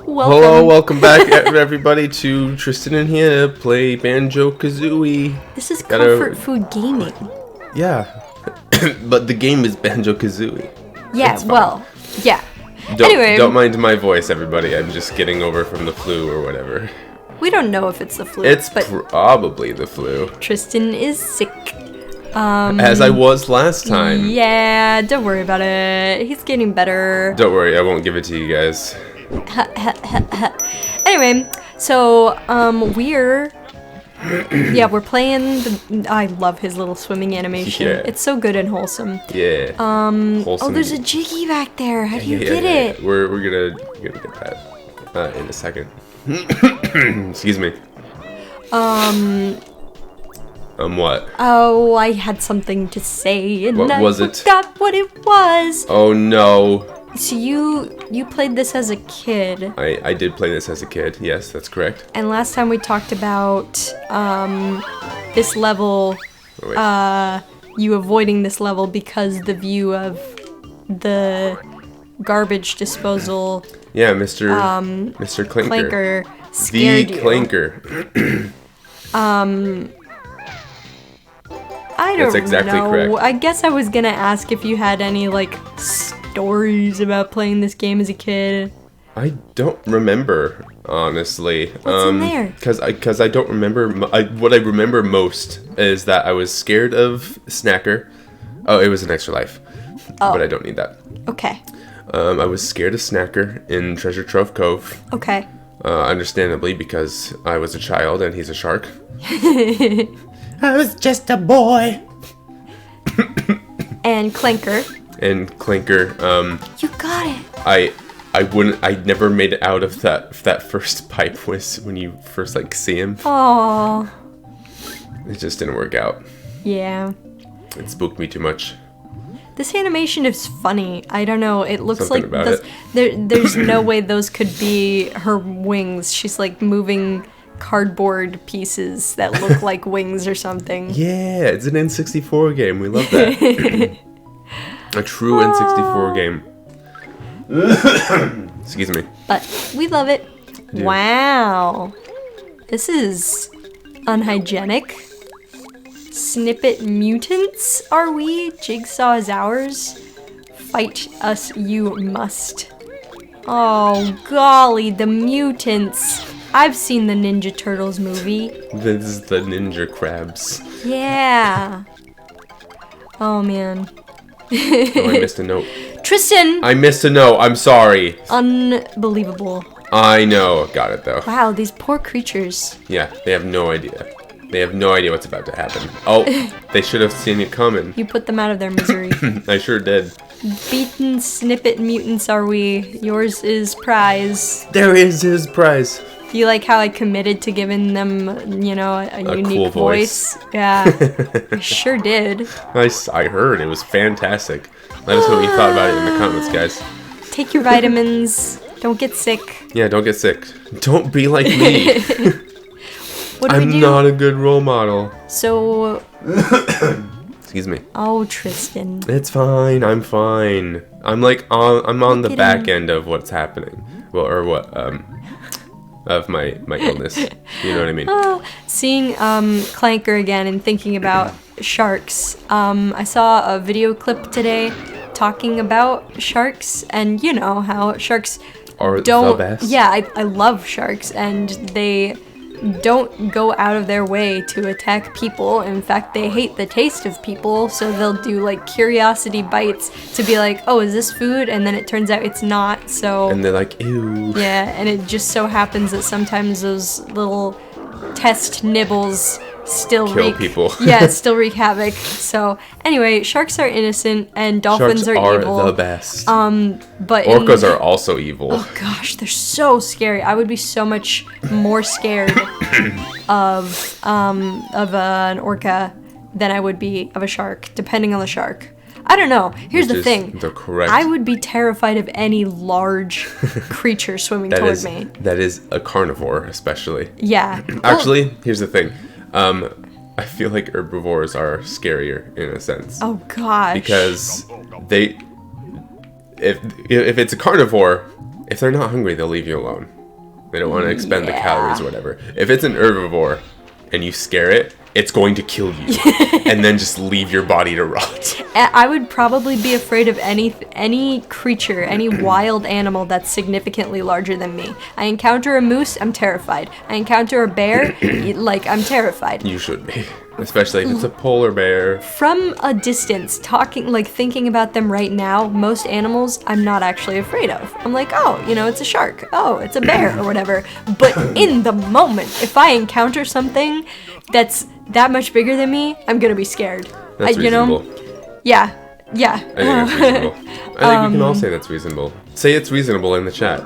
Welcome. Hello, welcome back, everybody, to Tristan and Hannah play Banjo-Kazooie. This is comfort food gaming. Yeah, but the game is Banjo-Kazooie. Yeah, well, yeah. Don't mind my voice, everybody. I'm just getting over from the flu or whatever. We don't know if it's the flu. It's but probably the flu. Tristan is sick. As I was last time. Yeah, don't worry about it. He's getting better. Don't worry, I won't give it to you guys. Anyway, so we're playing I love his little swimming animation. Yeah. It's so good and wholesome. Yeah. Oh, Wholesome. there's a Jiggy back there. How do you get it? We're gonna get that in a second. Excuse me. What? Oh, I had something to say and What I was it? forgot what it was. Oh no. So you played this as a kid. I did play this as a kid. Yes, that's correct. And last time we talked about this level, Oh, wait. you avoiding this level because the view of the garbage disposal Yeah, Mr. Clinker. clanker scared The you. Clanker. I don't That's exactly know. correct. I guess I was gonna ask if you had any like stories about playing this game as a kid. I don't remember, honestly. What's in there? Because I don't remember. What I remember most is that I was scared of Snacker. Oh, it was an extra life. Oh. But I don't need that. Okay. I was scared of Snacker in Treasure Trove Cove. Okay. Understandably, because I was a child and he's a shark. I was just a boy. And Clanker. And Clinker, You got it. I never made it out of that first pipe when you first like see him. Aww. It just didn't work out. Yeah. It spooked me too much. This animation is funny. I don't know. It looks Something like about there's no way those could be her wings. She's like moving cardboard pieces that look like wings or something. Yeah, it's an N64 game. We love that. A true N64 game. Excuse me. But we love it. do. Wow. This is unhygienic. Snippet mutants, are we? Jigsaw is ours. Fight us you must. Oh, golly, the mutants. I've seen the Ninja Turtles movie. This is the Ninja Crabs. Yeah. Oh, man. Oh, I missed a note. Tristan! I missed a note. I'm sorry. Unbelievable. I know. Got it, though. Wow, these poor creatures. Yeah, they have no idea. They have no idea what's about to happen. Oh, they should have seen it coming. You put them out of their misery. I sure did. Beaten snippet mutants are we. Yours is prize. There is his prize. Do you like how I committed to giving them, a unique cool voice. Yeah, I sure did. I heard. It was fantastic. Let us know what you thought about it in the comments, guys. Take your vitamins. Don't get sick. Yeah, don't get sick. Don't be like me. What do we I'm do? not a good role model. So, Excuse me. oh, Tristan. It's fine. I'm fine. I'm on the Look at back him. end of what's happening. Well, or what of my illness. You know what I mean? Oh, seeing Clanker again and thinking about sharks. I saw a video clip today talking about sharks, and you know how sharks Are don't. the best. Yeah, I love sharks, and they don't go out of their way to attack people. In fact, they hate the taste of people, so they'll do like curiosity bites to be like, oh, is this food? And then it turns out it's not, so And they're like, ew. yeah, and it just so happens that sometimes those little test nibbles still Kill people. still wreak havoc. So anyway, sharks are innocent and dolphins Sharks are are evil. the best. But Orcas are also evil. Oh gosh, they're so scary. I would be so much more scared of an orca than I would be of a shark, depending on the shark. I don't know. Here's Which the is thing. the correct- I would be terrified of any large creature swimming toward me. That is a carnivore, especially. Yeah. Actually, here's the thing. I feel like herbivores are scarier in a sense. Oh gosh. Because if it's a carnivore, if they're not hungry, they'll leave you alone. They don't want to expend the Yeah. calories or whatever. If it's an herbivore and you scare it, it's going to kill you and then just leave your body to rot. I would probably be afraid of any creature, any wild animal that's significantly larger than me. I encounter a moose, I'm terrified. I encounter a bear, like, I'm terrified. You should be. Especially if it's a polar bear. From a distance, thinking about them right now, most animals I'm not actually afraid of. I'm like, oh, it's a shark. Oh, it's a bear or whatever. But in the moment, if I encounter something that's that much bigger than me, I'm gonna be scared. That's reasonable. Yeah. I think that's reasonable. I think we can all say that's reasonable. Say it's reasonable in the chat.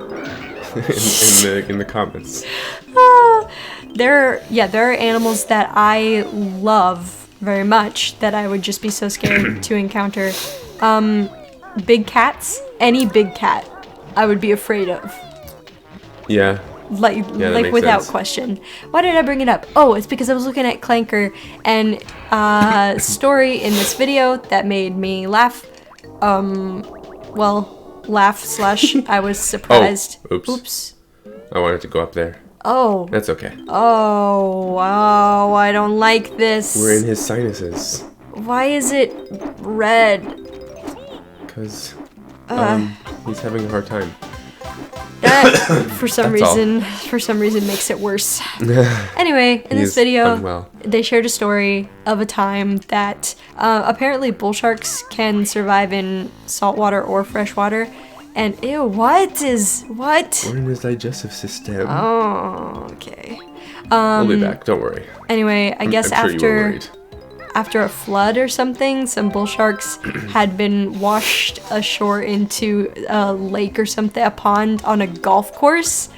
in the comments. There are animals that I love very much that I would just be so scared to encounter. Big cats, any big cat, I would be afraid of. Yeah. Like without sense. question. Why did I bring it up? Oh, it's because I was looking at Clanker and a story in this video that made me laugh. Laugh / I was surprised. Oh, oops. I wanted to go up there. Oh. That's okay. Oh, wow, I don't like this. We're in his sinuses. Why is it red? Because he's having a hard time. That, for some That's all. reason, makes it worse. Anyway, in this He's video, unwell. they shared a story of a time that apparently bull sharks can survive in saltwater or freshwater. And ew, what? We're in his digestive system. Oh, okay. We'll be back. Don't worry. Anyway, I guess I'm sure you were worried. after a flood or something, some bull sharks had been washed ashore into a lake or something, a pond on a golf course,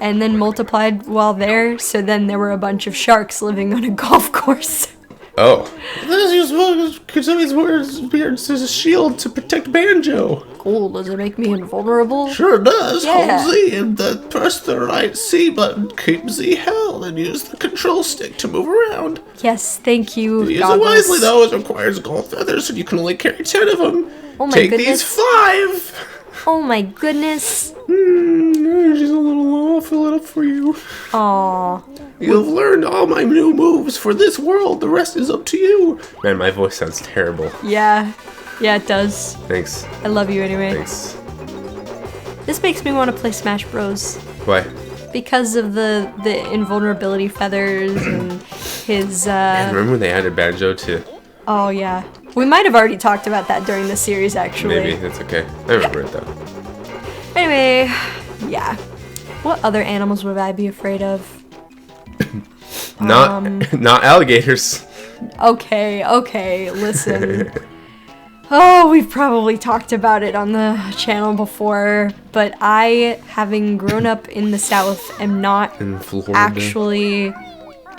and then multiplied while there. So then there were a bunch of sharks living on a golf course. Oh. Let's use Kazooie's beards as a shield to protect Banjo. Cool, does it make me invulnerable? Sure does. Yeah. Hold Z and press the right C button. Keep Z held and use the control stick to move around. Yes, thank you. Use goggles. it wisely though, it requires gold feathers and you can only carry 10 of them. Oh my Take goodness. these 5. Oh my goodness. She's a little low. I'll fill it up for you. Aw. You've learned all my new moves for this world. The rest is up to you. Man, my voice sounds terrible. Yeah. Yeah, it does. Thanks. I love you anyway. Thanks. This makes me want to play Smash Bros. Why? Because of the invulnerability feathers and his Remember when they added Banjo to... oh yeah. We might have already talked about that during the series actually. Maybe. That's okay. I remember it though. Anyway, yeah. What other animals would I be afraid of? Not alligators. Okay, listen. Oh, we've probably talked about it on the channel before, but I, having grown up in the South, am not In Florida. actually...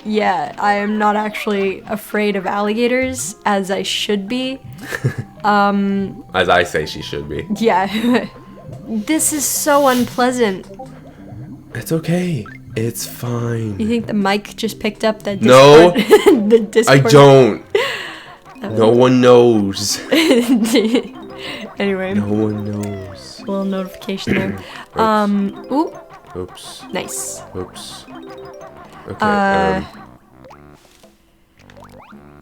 Yeah, I am not actually afraid of alligators, as I should be. As I say she should be. Yeah. This is so unpleasant. It's okay. It's fine. You think the mic just picked up that No. Discord? The Discord. I don't. No one knows. Anyway, No one knows. a little notification there. Ooh, Oops. nice. Oops. Okay.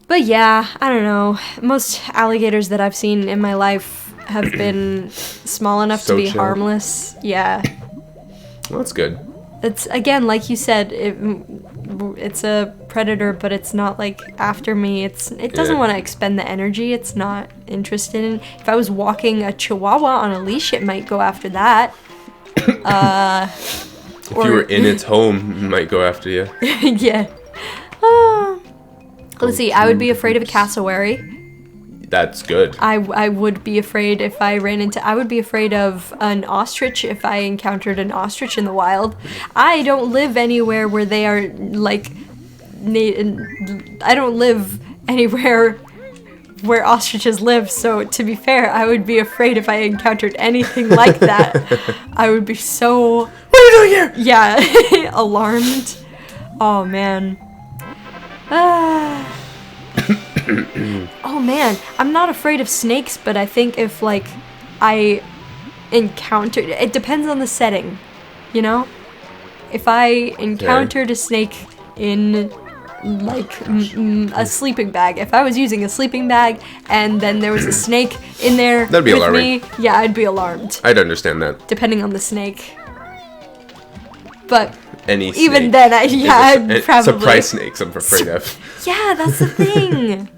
But yeah, I don't know. Most alligators that I've seen in my life have been small enough So to be chill. harmless. Yeah. Well, that's good. It's, again, like you said, it's a predator, but it's not like after me. It doesn't Yeah. want to expend the energy. It's not interested in. If I was walking a chihuahua on a leash, it might go after that. If you were in its home, it might go after you. Yeah. Let's see. I would be afraid of a cassowary. That's good. I would be afraid if I ran into... I would be afraid of an ostrich if I encountered an ostrich in the wild. I don't live anywhere where they are, like... I don't live anywhere where ostriches live, so to be fair, I would be afraid if I encountered anything like that. I would be so... What are you doing here? Yeah, alarmed. Oh, man. Oh man, I'm not afraid of snakes, but I think if like I encountered, it depends on the setting, you know? if I encountered a snake in like a sleeping bag, if I was using a sleeping bag and then there was a snake in there That'd be with alarming. me, yeah, I'd be alarmed. I'd understand that. Depending on the snake. But Any even snake then, is I'd probably... surprise snakes I'm afraid of. Yeah, that's the thing.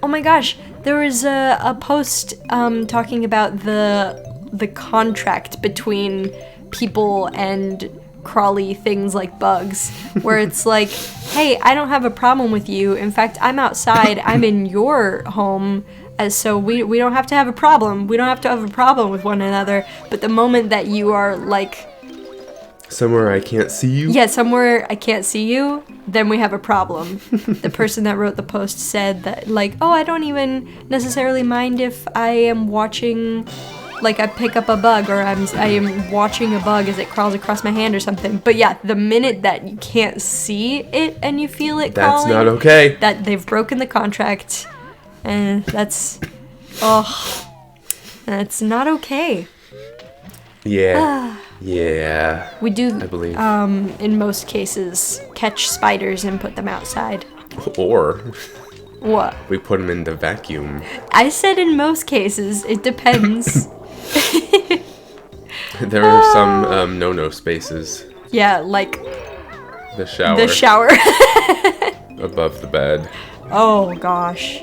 Oh my gosh, there was a post talking about the contract between people and crawly things like bugs, where it's like, hey, I don't have a problem with you. In fact, I'm outside. I'm in your home. So we don't have to have a problem. We don't have to have a problem with one another. But the moment that you are like... Somewhere I can't see you? Yeah, somewhere I can't see you, then we have a problem. The person that wrote the post said that, like, oh, I don't even necessarily mind if I am watching, like, I pick up a bug, or I am watching a bug as it crawls across my hand or something. But yeah, the minute that you can't see it and you feel it That's crawling, not okay. that they've broken the contract, and that's not okay. Yeah. Yeah. We do, I believe. in most cases, catch spiders and put them outside. Or What? we put them in the vacuum. I said in most cases. It depends. There are some no-no spaces. Yeah, like The shower. the shower. Above the bed. Oh, gosh.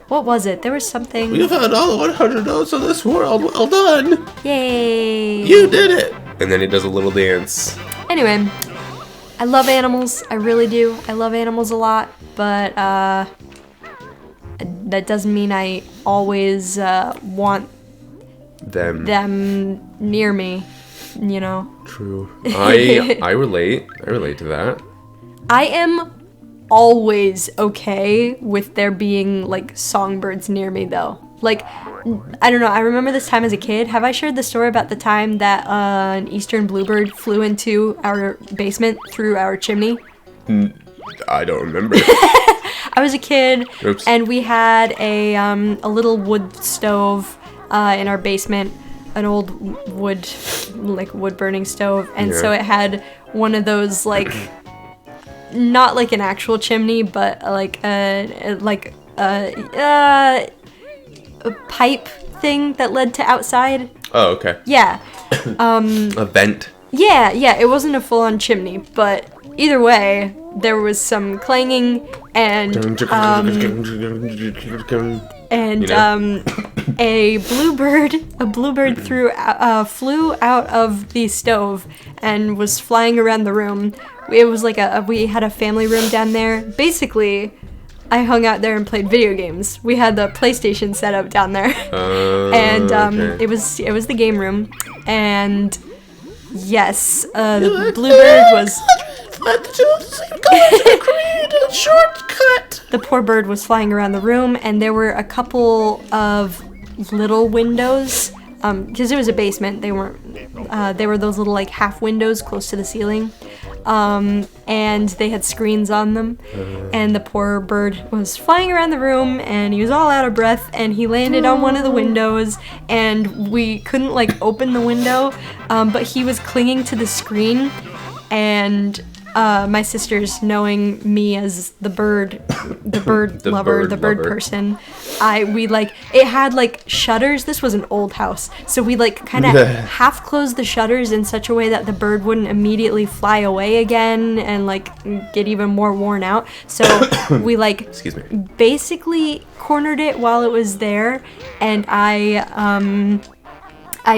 What was it? There was something... You found all the 100 notes of this world. Well done. Yay! You did it. And then he does a little dance. Anyway, I love animals. I really do. I love animals a lot. But, that doesn't mean I always, want them near me, you know? True. I relate. I relate to that. I am always okay with there being, like, songbirds near me, though. Like, I don't know, I remember this time as a kid. Have I shared the story about the time that an eastern bluebird flew into our basement through our chimney? I don't remember. I was a kid, Oops. and we had a little wood stove in our basement, an old wood burning stove, and so it had one of those, like, not like an actual chimney, but like a pipe thing that led to outside. Oh, okay. Yeah. A vent. Yeah, it wasn't a full-on chimney, but either way, there was some clanging and a bluebird flew out of the stove and was flying around the room. It was like we had a family room down there. Basically, I hung out there and played video games. We had the PlayStation set up down there. And okay. it was the game room. And yes, the bluebird was... Shortcut. The poor bird was flying around the room, and there were a couple of little windows, because it was a basement. They weren't. They were those little like half windows close to the ceiling, and they had screens on them. And the poor bird was flying around the room, and he was all out of breath, and he landed on one of the windows, and we couldn't like open the window, but he was clinging to the screen, and. My sisters, knowing me as the bird lover, the bird person, it had like shutters. This was an old house, so we like kind of half closed the shutters in such a way that the bird wouldn't immediately fly away again and like get even more worn out. So we like Excuse me. basically cornered it while it was there, and I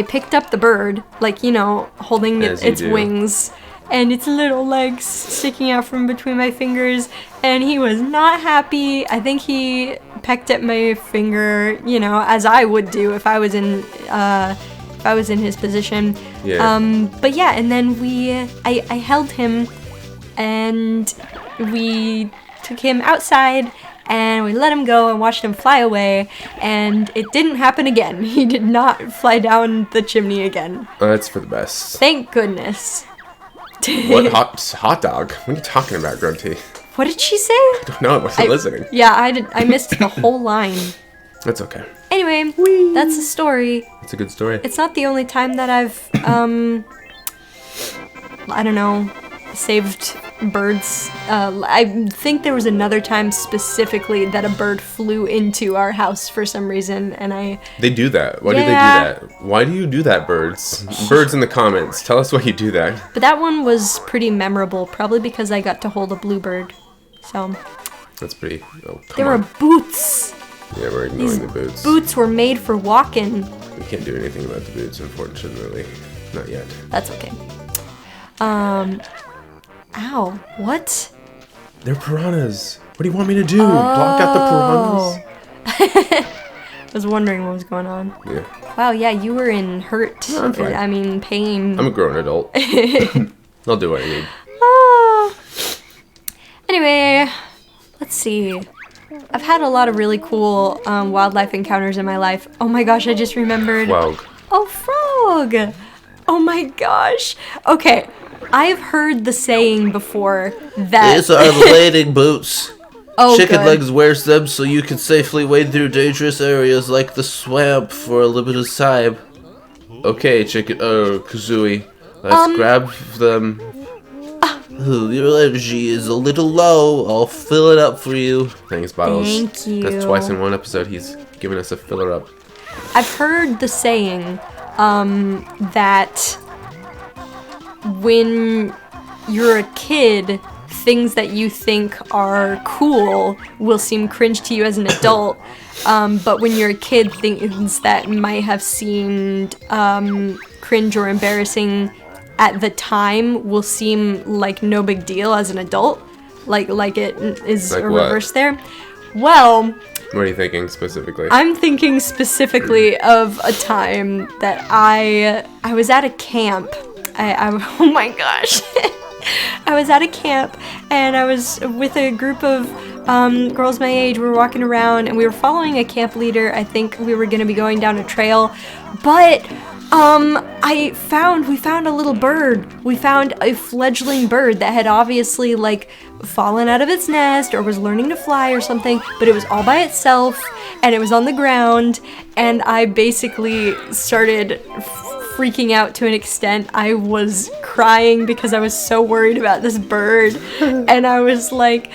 picked up the bird, like, you know, holding As you its do. wings and its little legs sticking out from between my fingers, and he was not happy. I think he pecked at my finger, you know, as I would do if I was in his position. Yeah. But yeah, and then I held him, and we took him outside, and we let him go and watched him fly away, and it didn't happen again. He did not fly down the chimney again. That's for the best. Thank goodness. What hot dog? What are you talking about, Grunty? What did she say? No, I wasn't listening. Yeah, I missed the whole line. That's okay. Anyway, that's the story. It's a good story. It's not the only time that I've I don't know, saved birds. I think there was another time specifically that a bird flew into our house for some reason, and They do that. Why do they do Yeah. that? Why do you do that, birds? Birds in the comments. Tell us why you do that. But that one was pretty memorable, probably because I got to hold a bluebird. So, That's pretty... Oh, they come were on. boots. Yeah, we're ignoring the boots. Boots were made for walking. We can't do anything about the boots, unfortunately. Not yet. That's okay. Ow, what? They're piranhas. What do you want me to do? Block out the piranhas? I was wondering what was going on. Yeah. Wow, yeah, you were in hurt. No, I'm fine. I mean, pain. I'm a grown adult. I'll do what I need. Ah. Anyway, let's see. I've had a lot of really cool wildlife encounters in my life. Oh my gosh, I just remembered. Frog. Oh, frog! Oh my gosh. Okay, I've heard the saying before that... These are lading boots. Oh, Chicken good. Legs wears them so you can safely wade through dangerous areas like the swamp for a limited time. Okay, Kazooie. Let's grab them. Ooh, your energy is a little low. I'll fill it up for you. Thanks, Bottles. Thank you. That's twice in one episode he's giving us a filler up. I've heard the saying that when you're a kid, things that you think are cool will seem cringe to you as an adult. But when you're a kid, things that might have seemed cringe or embarrassing at the time will seem like no big deal as an adult. Like it is Like a what? reverse there. Well, What are you thinking specifically? I'm thinking specifically of a time that I was at a camp. Oh my gosh. I was at a camp and I was with a group of girls my age. We were walking around and we were following a camp leader. I think we were going to be going down a trail, but we found a little bird. We found a fledgling bird that had obviously like fallen out of its nest or was learning to fly or something, but it was all by itself and it was on the ground, and I basically started freaking out to an extent. I was crying because I was so worried about this bird, and I was like,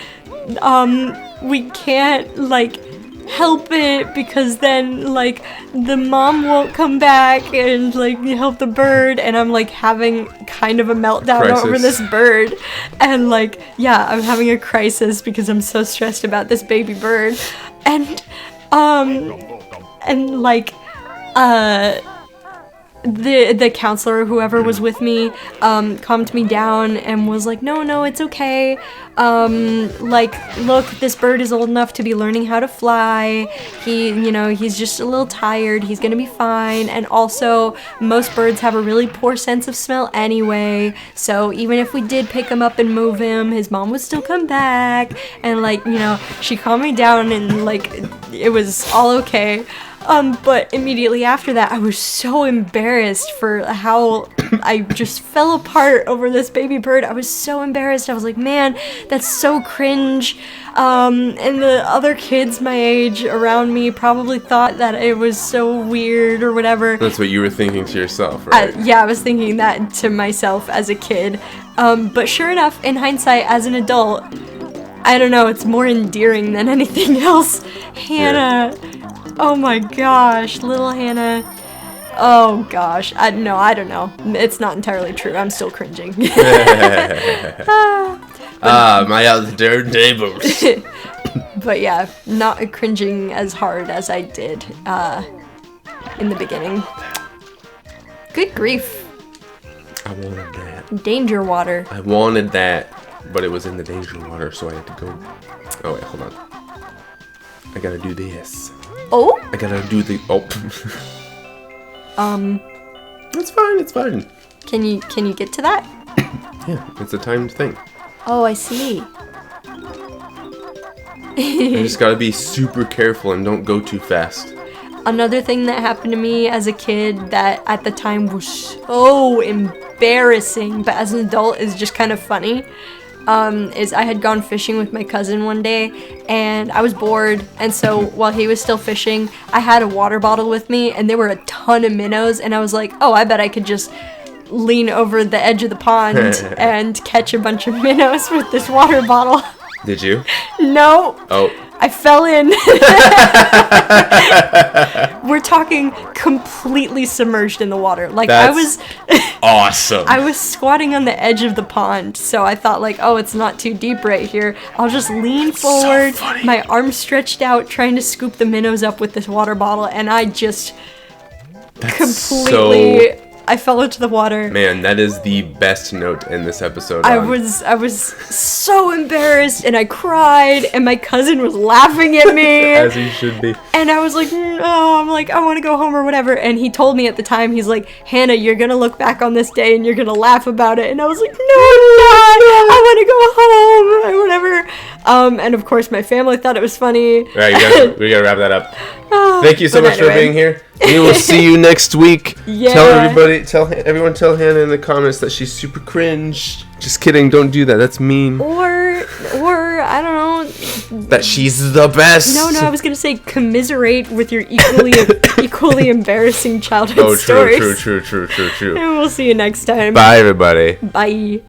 we can't like help it because then like the mom won't come back and like help the bird, and I'm like having kind of a meltdown Crisis. over this bird, and like yeah, I'm having a crisis because I'm so stressed about this baby bird, and like the counselor or whoever was with me calmed me down and was like, no, it's okay. Like, look, this bird is old enough to be learning how to fly. He's just a little tired. He's gonna be fine. And also, most birds have a really poor sense of smell anyway. So even if we did pick him up and move him, his mom would still come back. And like, she calmed me down and like, it was all okay. But immediately after that, I was so embarrassed for how I just fell apart over this baby bird. I was so embarrassed. I was like, man, that's so cringe. And the other kids my age around me probably thought that it was so weird or whatever. That's what you were thinking to yourself, right? Yeah, I was thinking that to myself as a kid. But sure enough, in hindsight, as an adult, I don't know, it's more endearing than anything else. Hannah... Yeah. Oh my gosh, little Hannah. Oh gosh, I don't know. It's not entirely true. I'm still cringing. My other neighbors. But yeah, not cringing as hard as I did in the beginning. Good grief. I wanted that. Danger water. I wanted that, but it was in the danger water, so I had to go. Oh wait, hold on. I gotta do this. Oh? I gotta do the. Oh. It's fine. It's fine. Can you get to that? Yeah, it's a timed thing. Oh, I see. You just gotta be super careful and don't go too fast. Another thing that happened to me as a kid that at the time was so embarrassing, but as an adult is just kind of funny, is I had gone fishing with my cousin one day, and I was bored, and so while he was still fishing, I had a water bottle with me, and there were a ton of minnows, and I was like, oh, I bet I could just lean over the edge of the pond and catch a bunch of minnows with this water bottle. Did you? No. Oh. I fell in. We're talking completely submerged in the water. Like, That's awesome. I was squatting on the edge of the pond, so I thought, like, oh, it's not too deep right here. I'll just lean forward, so funny. my arms stretched out, trying to scoop the minnows up with this water bottle, and I just completely... I fell into the water. Man, that is the best note in this episode. I was so embarrassed, and I cried, and my cousin was laughing at me. As he should be. And I was like, no, I'm like, I want to go home or whatever. And he told me at the time, he's like, Hannah, you're going to look back on this day and you're going to laugh about it. And I was like, no, I'm not. I want to go home or whatever. And of course, my family thought it was funny. All right, we gotta wrap that up. Thank you so much for being here. We will see you next week. Yeah. Tell everyone, tell Hannah in the comments that she's super cringe. Just kidding, don't do that. That's mean. Or I don't know. That she's the best. No, I was gonna say commiserate with your equally embarrassing childhood stories. True. And we'll see you next time. Bye, everybody. Bye.